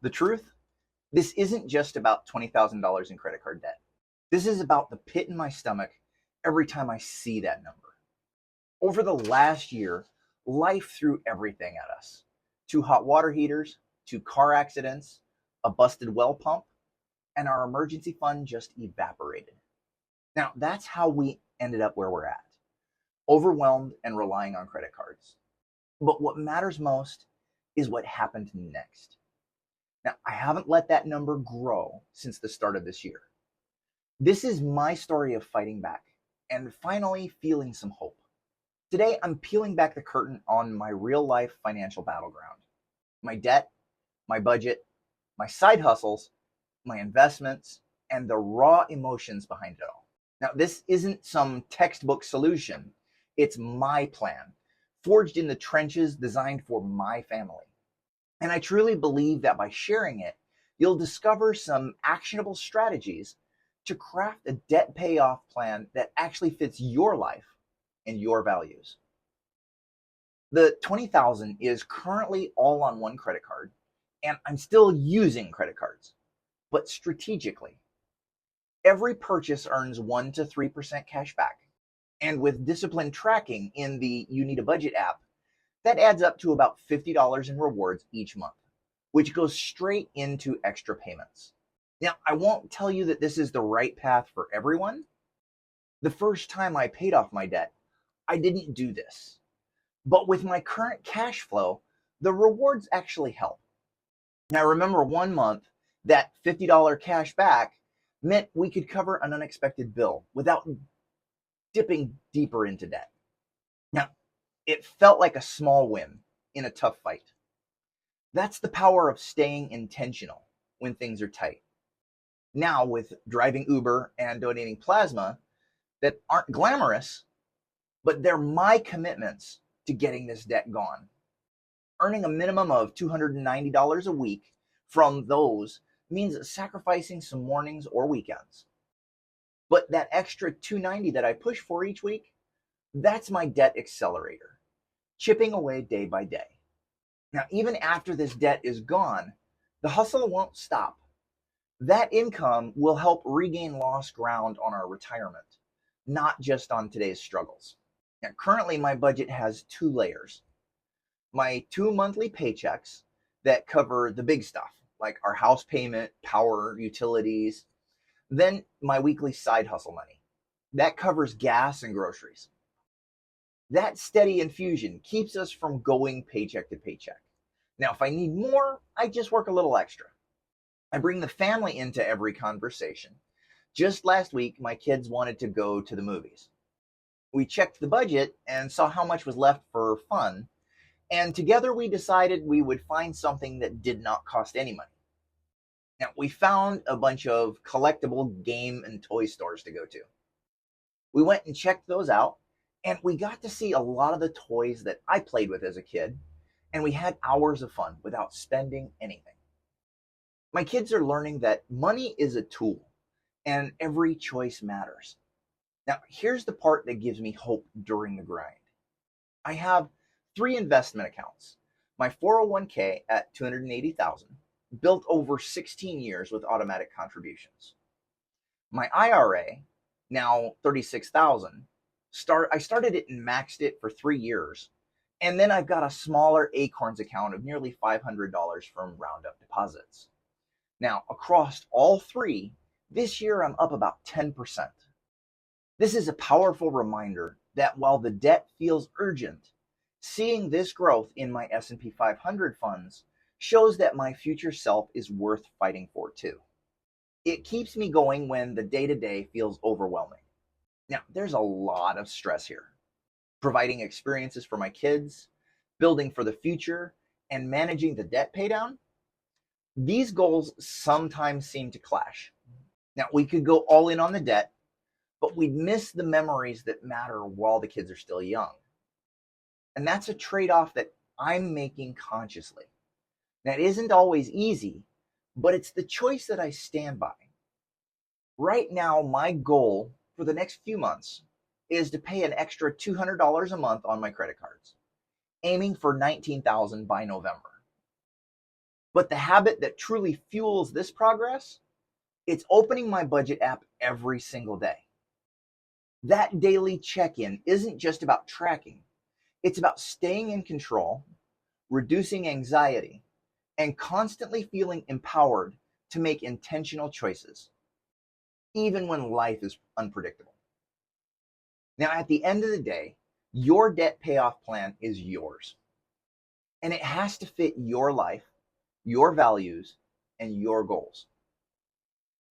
The truth? This isn't just about $20,000 in credit card debt. This is about the pit in my stomach every time I see that number. Over the last year, life threw everything at us. Two hot water heaters, two car accidents, a busted well pump, and our emergency fund just evaporated. Now, that's how we ended up where we're at, overwhelmed and relying on credit cards. But what matters most is what happened next. Now, I haven't let that number grow since the start of this year. This is my story of fighting back and finally feeling some hope. Today, I'm peeling back the curtain on my real life financial battleground: my debt, my budget, my side hustles, my investments, and the raw emotions behind it all. Now, this isn't some textbook solution. It's my plan, forged in the trenches, designed for my family. And I truly believe that by sharing it, you'll discover some actionable strategies to craft a debt payoff plan that actually fits your life and your values. The 20,000 is currently all on one credit card, and I'm still using credit cards, but strategically. Every purchase earns 1 to 3% cash back. And with disciplined tracking in the You Need a Budget app, that adds up to about $50 in rewards each month, which goes straight into extra payments. Now, I won't tell you that this is the right path for everyone. The first time I paid off my debt, I didn't do this. But with my current cash flow, the rewards actually help. Now, I remember one month that $50 cash back meant we could cover an unexpected bill without dipping deeper into debt. Now, it felt like a small win in a tough fight. That's the power of staying intentional when things are tight. Now, with driving Uber and donating plasma that aren't glamorous, but they're my commitments to getting this debt gone. Earning a minimum of $290 a week from those means sacrificing some mornings or weekends. But that extra $290 that I push for each week, that's my debt accelerator, chipping away day by day. Now, even after this debt is gone, the hustle won't stop. That income will help regain lost ground on our retirement, not just on today's struggles. Now, currently, my budget has two layers: my 2 monthly paychecks that cover the big stuff, like our house payment, power, utilities. Then my weekly side hustle money. That covers gas and groceries. That steady infusion keeps us from going paycheck to paycheck. Now, if I need more, I just work a little extra. I bring the family into every conversation. Just last week, my kids wanted to go to the movies. We checked the budget and saw how much was left for fun, and together we decided we would find something that did not cost any money. Now, we found a bunch of collectible game and toy stores to go to. We went and checked those out, and we got to see a lot of the toys that I played with as a kid, and we had hours of fun without spending anything. My kids are learning that money is a tool, and every choice matters. Now, here's the part that gives me hope during the grind. I have 3 investment accounts. My 401k at 280,000, built over 16 years with automatic contributions. My IRA, now 36,000, I started it and maxed it for 3 years. And then I've got a smaller Acorns account of nearly $500 from Roundup deposits. Now, across all 3, this year I'm up about 10%. This is a powerful reminder that while the debt feels urgent, seeing this growth in my S&P 500 funds shows that my future self is worth fighting for too. It keeps me going when the day-to-day feels overwhelming. Now, there's a lot of stress here. Providing experiences for my kids, building for the future, and managing the debt paydown. These goals sometimes seem to clash. Now, we could go all in on the debt, but we'd miss the memories that matter while the kids are still young. And that's a trade-off that I'm making consciously. Now, it isn't always easy, but it's the choice that I stand by. Right now, my goal for the next few months is to pay an extra $200 a month on my credit cards, aiming for $19,000 by November. But the habit that truly fuels this progress, it's opening my budget app every single day. That daily check-in isn't just about tracking. It's about staying in control, reducing anxiety, and constantly feeling empowered to make intentional choices, even when life is unpredictable. Now, at the end of the day, your debt payoff plan is yours, and it has to fit your life, your values, and your goals.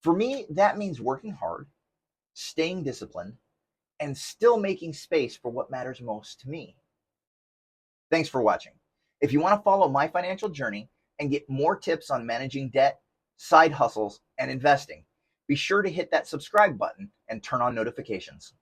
For me, that means working hard, staying disciplined, and still making space for what matters most to me. Thanks for watching. If you want to follow my financial journey and get more tips on managing debt, side hustles, and investing, be sure to hit that subscribe button and turn on notifications.